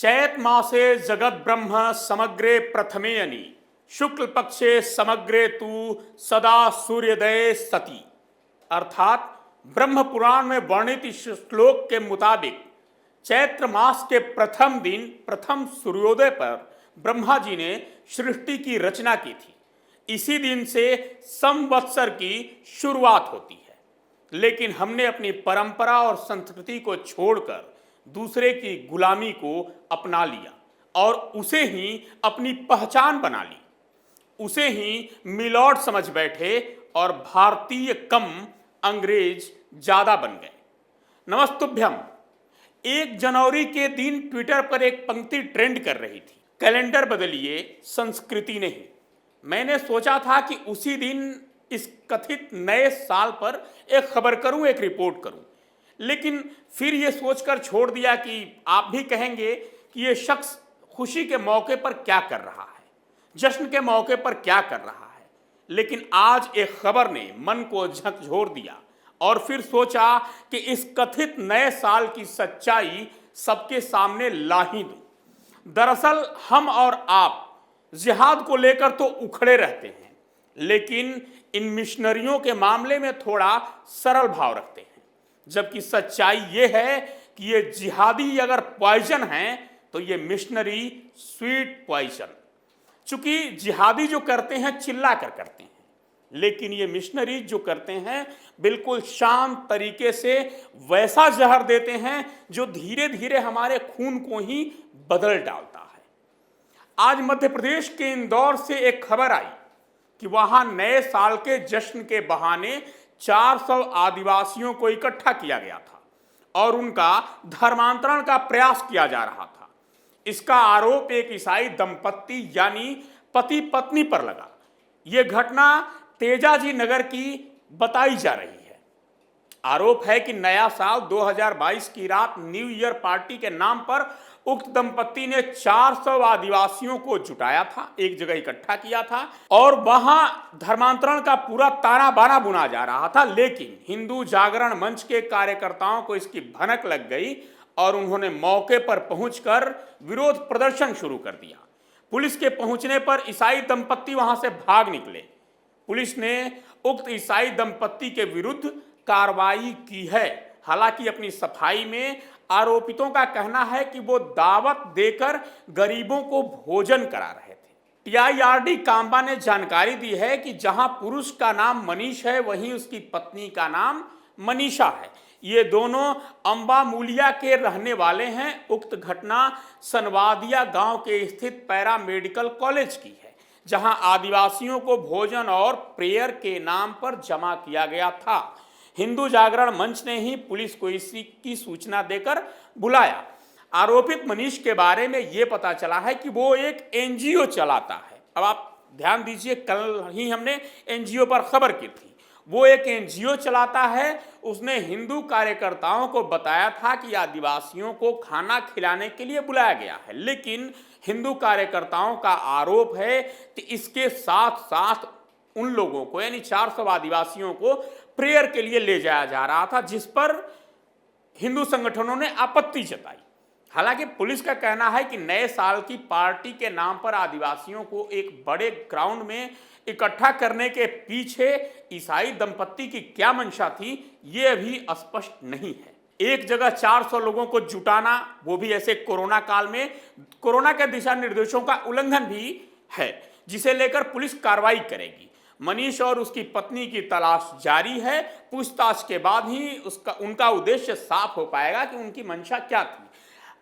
चैत मासे जगत ब्रह्म समग्रे प्रथमेयनि शुक्ल पक्षे समग्रे तु सदा सूर्योदय सती। अर्थात ब्रह्म पुराण में वर्णित इस श्लोक के मुताबिक चैत्र मास के प्रथम दिन प्रथम सूर्योदय पर ब्रह्मा जी ने सृष्टि की रचना की थी। इसी दिन से संवत्सर की शुरुआत होती है, लेकिन हमने अपनी परंपरा और संस्कृति को छोड़कर दूसरे की गुलामी को अपना लिया और उसे ही अपनी पहचान बना ली, उसे ही मिलॉर्ड समझ बैठे और भारतीय कम अंग्रेज ज्यादा बन गए। नमस्तुभ्यम। 1 जनवरी के दिन ट्विटर पर एक पंक्ति ट्रेंड कर रही थी, कैलेंडर बदलिए संस्कृति नहीं। मैंने सोचा था कि उसी दिन इस कथित नए साल पर एक खबर करूं, एक रिपोर्ट करूं, लेकिन फिर यह सोचकर छोड़ दिया कि आप भी कहेंगे कि यह शख्स खुशी के मौके पर क्या कर रहा है, जश्न के मौके पर क्या कर रहा है। लेकिन आज एक खबर ने मन को झकझोर दिया और फिर सोचा कि इस कथित नए साल की सच्चाई सबके सामने ला ही दूं। दरअसल हम और आप जिहाद को लेकर तो उखड़े रहते हैं, लेकिन इन मिशनरियों के मामले में थोड़ा सरल भाव रखते हैं, जबकि सच्चाई ये है कि ये जिहादी अगर पॉइजन हैं तो ये मिशनरी स्वीट पॉइजन। चूंकि जिहादी जो करते हैं चिल्ला कर करते हैं, लेकिन ये मिशनरी जो करते हैं बिल्कुल शांत तरीके से वैसा जहर देते हैं जो धीरे धीरे हमारे खून को ही बदल डालता है। आज मध्य प्रदेश के इंदौर से एक खबर आई कि वहां नए साल के जश्न के बहाने 400 आदिवासियों को इकट्ठा किया गया था और उनका धर्मांतरण का प्रयास किया जा रहा था। इसका आरोप एक ईसाई दंपत्ति यानी पति पत्नी पर लगा। यह घटना तेजाजी नगर की बताई जा रही है। आरोप है कि नया साल 2022 की रात न्यू ईयर पार्टी के नाम पर उक्त दंपत्ति ने 400 आदिवासियों को जुटाया था, एक जगह इकट्ठा किया था और वहां धर्मांतरण का पूरा ताना बाना बुना जा रहा था। लेकिन हिंदू जागरण मंच के कार्यकर्ताओं को इसकी भनक लग गई और उन्होंने मौके पर पहुंचकर विरोध प्रदर्शन शुरू कर दिया। पुलिस के पहुंचने पर ईसाई दंपत्ति वहां से भाग निकले। पुलिस ने उक्त ईसाई दंपत्ति के विरुद्ध कार्रवाई की है। हालांकि अपनी सफाई में आरोपितों का कहना है कि वो दावत देकर गरीबों को भोजन करा रहे थे। टीआईआरडी कांबा ने जानकारी दी है कि जहां पुरुष का नाम मनीष है, वहीं उसकी पत्नी का नाम मनीषा है। ये दोनों अम्बामूलिया के रहने वाले हैं। उक्त घटना सनवादिया गांव के स्थित पैरा मेडिकल कॉलेज की है, जहां आदिवासियों को भोजन और प्रेयर के नाम पर जमा किया गया था। हिंदू जागरण मंच ने ही पुलिस को इसी की सूचना देकर बुलाया। आरोपित मनीष के बारे में यह पता चला है कि वो एक एनजीओ चलाता है। अब आप ध्यान दीजिए, कल ही हमने एनजीओ पर खबर की थी। वो एक एनजीओ चलाता है। उसने हिंदू कार्यकर्ताओं को बताया था कि आदिवासियों को खाना खिलाने के लिए बुलाया गया है, लेकिन हिंदू कार्यकर्ताओं का आरोप है कि इसके साथ साथ उन लोगों को यानी 400 आदिवासियों को प्रेयर के लिए ले जाया जा रहा था, जिस पर हिंदू संगठनों ने आपत्ति जताई। हालांकि पुलिस का कहना है कि नए साल की पार्टी के नाम पर आदिवासियों को एक बड़े ग्राउंड में इकट्ठा करने के पीछे ईसाई दंपत्ति की क्या मंशा थी, ये अभी स्पष्ट नहीं है। एक जगह 400 लोगों को जुटाना, वो भी ऐसे कोरोना काल में, कोरोना के दिशा निर्देशों का उल्लंघन भी है, जिसे लेकर पुलिस कार्रवाई करेगी। मनीष और उसकी पत्नी की तलाश जारी है। पूछताछ के बाद ही उनका उद्देश्य साफ हो पाएगा कि उनकी मंशा क्या थी,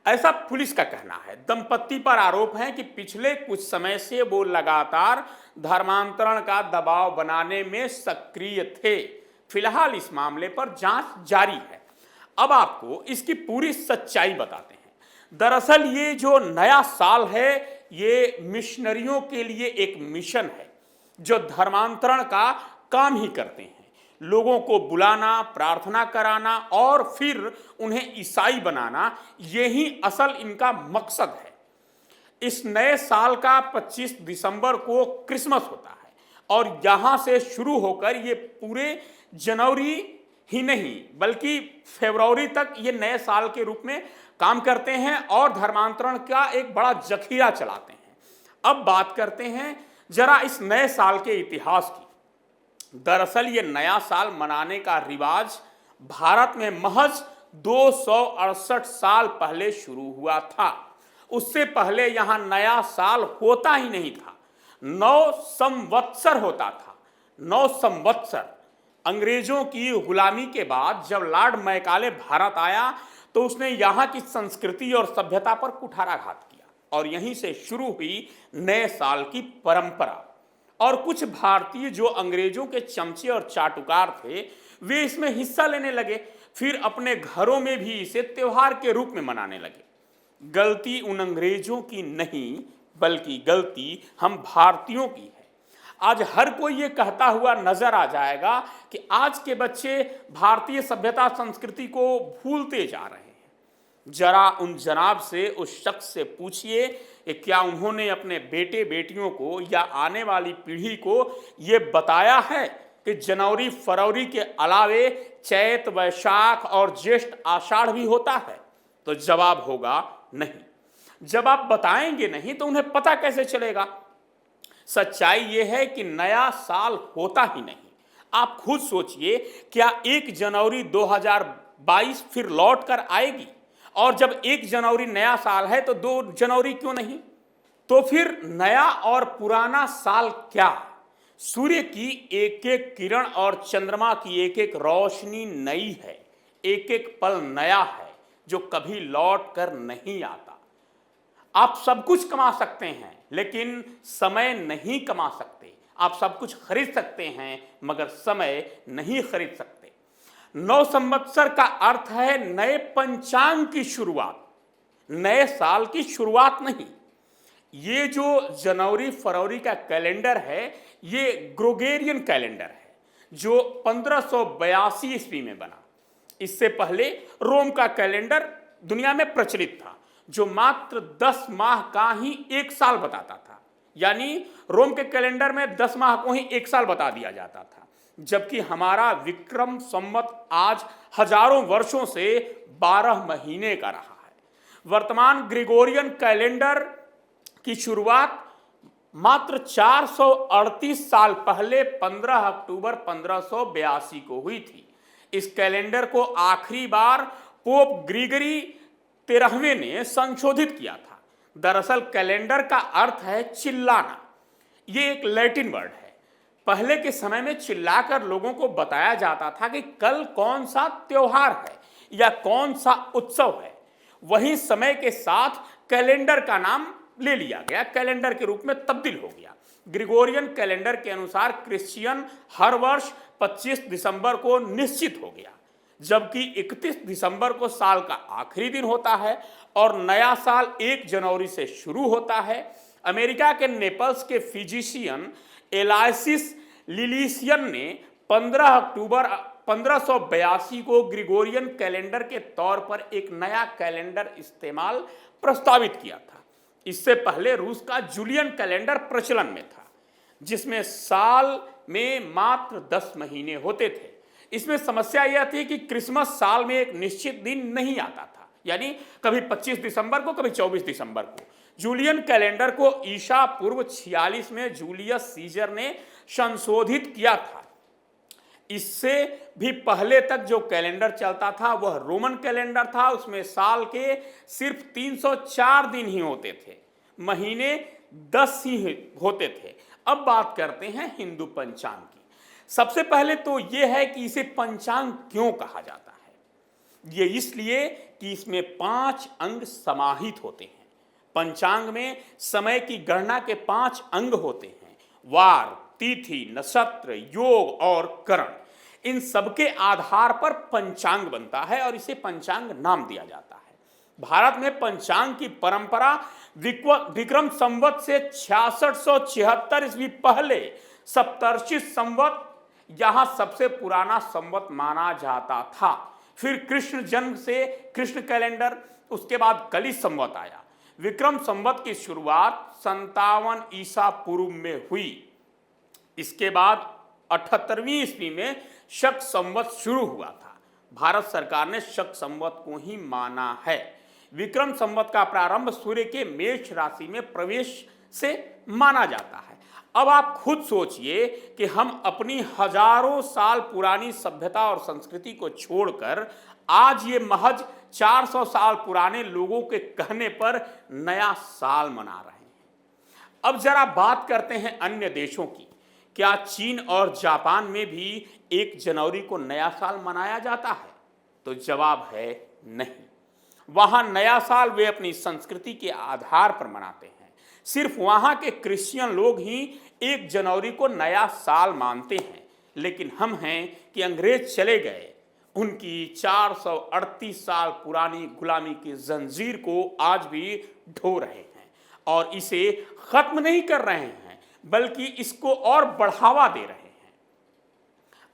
ऐसा पुलिस का कहना है। दंपत्ति पर आरोप है कि पिछले कुछ समय से वो लगातार धर्मांतरण का दबाव बनाने में सक्रिय थे। फिलहाल इस मामले पर जांच जारी है। अब आपको इसकी पूरी सच्चाई बताते हैं। दरअसल ये जो नया साल है, ये मिशनरियों के लिए एक मिशन है जो धर्मांतरण का काम ही करते हैं। लोगों को बुलाना, प्रार्थना कराना और फिर उन्हें ईसाई बनाना, यही असल इनका मकसद है। इस नए साल का 25 दिसंबर को क्रिसमस होता है और यहां से शुरू होकर ये पूरे जनवरी ही नहीं बल्कि फरवरी तक ये नए साल के रूप में काम करते हैं और धर्मांतरण का एक बड़ा जखीरा चलाते हैं। अब बात करते हैं जरा इस नए साल के इतिहास की। दरअसल ये नया साल मनाने का रिवाज भारत में महज 268 साल पहले शुरू हुआ था। उससे पहले यहां नया साल होता ही नहीं था, 9 संवत्सर होता था। 9 संवत्सर। अंग्रेजों की गुलामी के बाद जब लॉर्ड मैकाले भारत आया तो उसने यहाँ की संस्कृति और सभ्यता पर कुठाराघात किया और यहीं से शुरू हुई नए साल की परंपरा। और कुछ भारतीय जो अंग्रेजों के चमचे और चाटुकार थे वे इसमें हिस्सा लेने लगे, फिर अपने घरों में भी इसे त्योहार के रूप में मनाने लगे। गलती उन अंग्रेजों की नहीं बल्कि गलती हम भारतीयों की है। आज हर कोई ये कहता हुआ नजर आ जाएगा कि आज के बच्चे भारतीय सभ्यता संस्कृति को भूलते जा रहे हैं। जरा उन जनाब से, उस शख्स से पूछिए कि क्या उन्होंने अपने बेटे बेटियों को या आने वाली पीढ़ी को ये बताया है कि जनवरी फरवरी के अलावे चैत वैशाख और ज्येष्ठ आषाढ़ भी होता है? तो जवाब होगा नहीं। जब आप बताएंगे नहीं तो उन्हें पता कैसे चलेगा? सच्चाई यह है कि नया साल होता ही नहीं। आप खुद सोचिए, क्या 1 जनवरी 2022 फिर लौट कर आएगी? और जब 1 जनवरी नया साल है तो 2 जनवरी क्यों नहीं? तो फिर नया और पुराना साल क्या? सूर्य की एक एक किरण और चंद्रमा की एक एक रोशनी नई है, एक एक पल नया है जो कभी लौट कर नहीं आता। आप सब कुछ कमा सकते हैं लेकिन समय नहीं कमा सकते। आप सब कुछ खरीद सकते हैं मगर समय नहीं खरीद सकते। 9 संवत्सर का अर्थ है नए पंचांग की शुरुआत, नए साल की शुरुआत नहीं। ये जो जनवरी फरवरी का कैलेंडर है ये ग्रेगोरियन कैलेंडर है जो 1582 ईस्वी में बना। इससे पहले रोम का कैलेंडर दुनिया में प्रचलित था जो मात्र 10 माह का ही 1 साल बताता था। यानी रोम के कैलेंडर में 10 माह को ही 1 साल बता दिया जाता था, जबकि हमारा विक्रम संवत आज हजारों वर्षों से 12 महीने का रहा है। वर्तमान ग्रेगोरियन कैलेंडर की शुरुआत मात्र 438 साल पहले 15 अक्टूबर 1582 को हुई थी। इस कैलेंडर को आखिरी बार पोप ग्रीगरी 13वें ने संशोधित किया था। दरअसल कैलेंडर का अर्थ है चिल्लाना। ये एक लैटिन वर्ड है। पहले के समय में चिल्लाकर लोगों को बताया जाता था कि कल कौन सा त्योहार है या कौन सा उत्सव है। वहीं समय के साथ कैलेंडर का नाम ले लिया गया, कैलेंडर के रूप में तब्दील हो गया। ग्रेगोरियन कैलेंडर के अनुसार क्रिश्चियन हर वर्ष 25 दिसंबर को निश्चित हो गया, जबकि 31 दिसंबर को साल का आखिरी दिन होता है और नया साल 1 जनवरी से शुरू होता है। अमेरिका के नेपल्स के फिजिशियन एलाइसिस लिलिसियन ने 15 अक्टूबर 1582 को ग्रेगोरियन कैलेंडर के तौर पर एक नया कैलेंडर इस्तेमाल प्रस्तावित किया था। इससे पहले रूस का जूलियन कैलेंडर प्रचलन में था जिसमें साल में मात्र 10 महीने होते थे। इसमें समस्या यह थी कि क्रिसमस साल में एक निश्चित दिन नहीं आता था, यानी कभी 25 दिसंबर को कभी 24 दिसंबर को। जूलियन कैलेंडर को ईसा पूर्व 46 में जूलियस सीजर ने संशोधित किया था। इससे भी पहले तक जो कैलेंडर चलता था वह रोमन कैलेंडर था। उसमें साल के सिर्फ 304 दिन ही होते थे, महीने 10 ही होते थे। अब बात करते हैं हिंदू पंचांग की। सबसे पहले तो यह है कि इसे पंचांग क्यों कहा जाता है। यह इसलिए कि इसमें 5 अंग समाहित होते हैं। पंचांग में समय की गणना के 5 अंग होते हैं: वार, तिथि, नक्षत्र, योग और करण। इन सबके आधार पर पंचांग बनता है और इसे पंचांग नाम दिया जाता है। भारत में पंचांग की परंपरा विक्रम संवत से 6676 ईस्वी पहले सप्तर्षि संवत यहां सबसे पुराना संवत माना जाता था। फिर कृष्ण जन्म से कृष्ण कैलेंडर, उसके बाद कली संवत आया। विक्रम संवत की शुरुआत 57 ईसा पूर्व में हुई। इसके बाद 78वीं ईस्वी में शक संवत शुरू हुआ था। भारत सरकार ने शक संवत को ही माना है। विक्रम संवत का प्रारंभ सूर्य के मेष राशि में प्रवेश से माना जाता है। अब आप खुद सोचिए कि हम अपनी हजारों साल पुरानी सभ्यता और संस्कृति को छोड़कर आज ये महज 400 साल पुराने लोगों के कहने पर नया साल मना रहे हैं। अब जरा बात करते हैं अन्य देशों की। क्या चीन और जापान में भी 1 जनवरी को नया साल मनाया जाता है? तो जवाब है नहीं। वहां नया साल वे अपनी संस्कृति के आधार पर मनाते हैं। सिर्फ वहां के क्रिश्चियन लोग ही 1 जनवरी को नया साल मानते हैं। लेकिन हम हैं कि अंग्रेज चले गए, उनकी 438 साल पुरानी गुलामी की जंजीर को आज भी ढो रहे हैं और इसे खत्म नहीं कर रहे हैं, बल्कि इसको और बढ़ावा दे रहे हैं।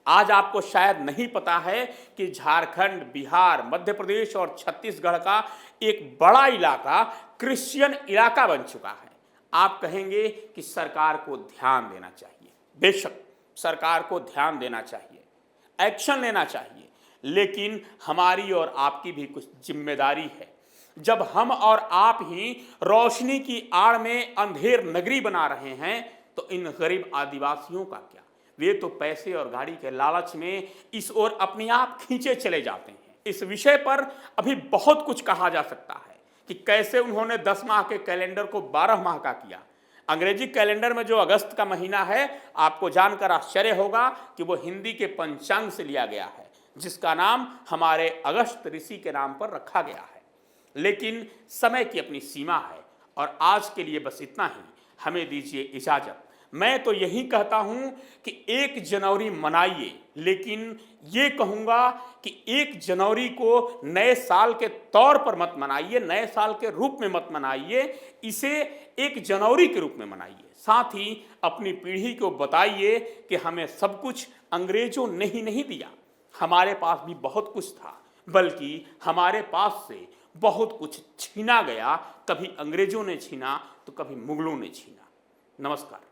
आज आपको शायद नहीं पता है कि झारखंड, बिहार, मध्य प्रदेश और छत्तीसगढ़ का एक बड़ा इलाका क्रिश्चियन इलाका बन चुका है। आप कहेंगे कि सरकार को ध्यान देना चाहिए। बेशक सरकार को ध्यान देना चाहिए, एक्शन लेना चाहिए, लेकिन हमारी और आपकी भी कुछ जिम्मेदारी है। जब हम और आप ही रोशनी की आड़ में अंधेर नगरी बना रहे हैं तो इन गरीब आदिवासियों का क्या? वे तो पैसे और गाड़ी के लालच में इस ओर अपने आप खींचे चले जाते हैं। इस विषय पर अभी बहुत कुछ कहा जा सकता है कि कैसे उन्होंने 10 माह के कैलेंडर को 12 माह का किया। अंग्रेजी कैलेंडर में जो अगस्त का महीना है, आपको जानकर आश्चर्य होगा कि वो हिंदी के पंचांग से लिया गया है, जिसका नाम हमारे अगस्त ऋषि के नाम पर रखा गया है। लेकिन समय की अपनी सीमा है और आज के लिए बस इतना ही। हमें दीजिए इजाजत। मैं तो यही कहता हूं कि 1 जनवरी मनाइए, लेकिन ये कहूंगा कि 1 जनवरी को नए साल के तौर पर मत मनाइए, नए साल के रूप में मत मनाइए, इसे 1 जनवरी के रूप में मनाइए। साथ ही अपनी पीढ़ी को बताइए कि हमें सब कुछ अंग्रेजों ने ही नहीं दिया, हमारे पास भी बहुत कुछ था, बल्कि हमारे पास से बहुत कुछ छीना गया। कभी अंग्रेजों ने छीना तो कभी मुगलों ने छीना। नमस्कार।